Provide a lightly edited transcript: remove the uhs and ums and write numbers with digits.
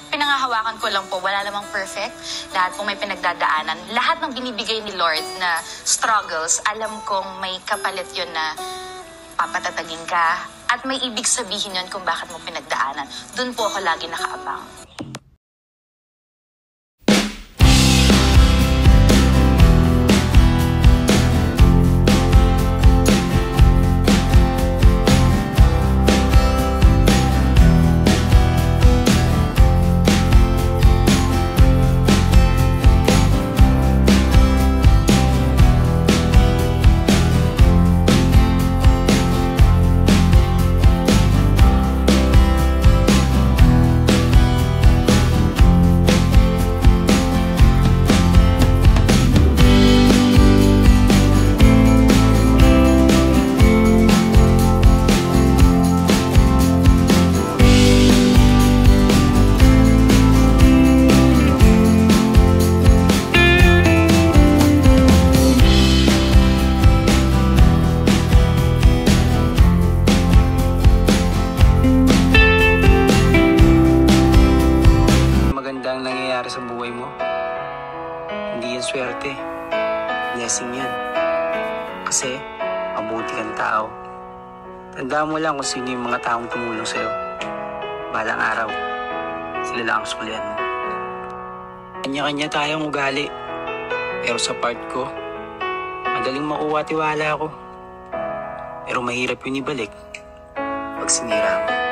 Pinangahawakan ko lang po, wala namang perfect. Lahat po may pinagdadaanan. Lahat ng binibigay ni Lord na struggles, alam kong may kapalit yun na papatatagin ka. At may ibig sabihin yun kung bakit mo pinagdaanan. Doon po ako lagi nakaabang. Ang nangyayari sa buhay mo, hindi yan swerte. Blessing yan. Kasi, mabuti kang tao. Tandaan mo lang kung sino yung mga taong tumulong sa'yo. Balang araw, sila lang ang sulian mo. Kanya-kanya tayong ugali. Pero sa part ko, madaling makuha tiwala ko. Pero mahirap yun ibalik pag sinira mo.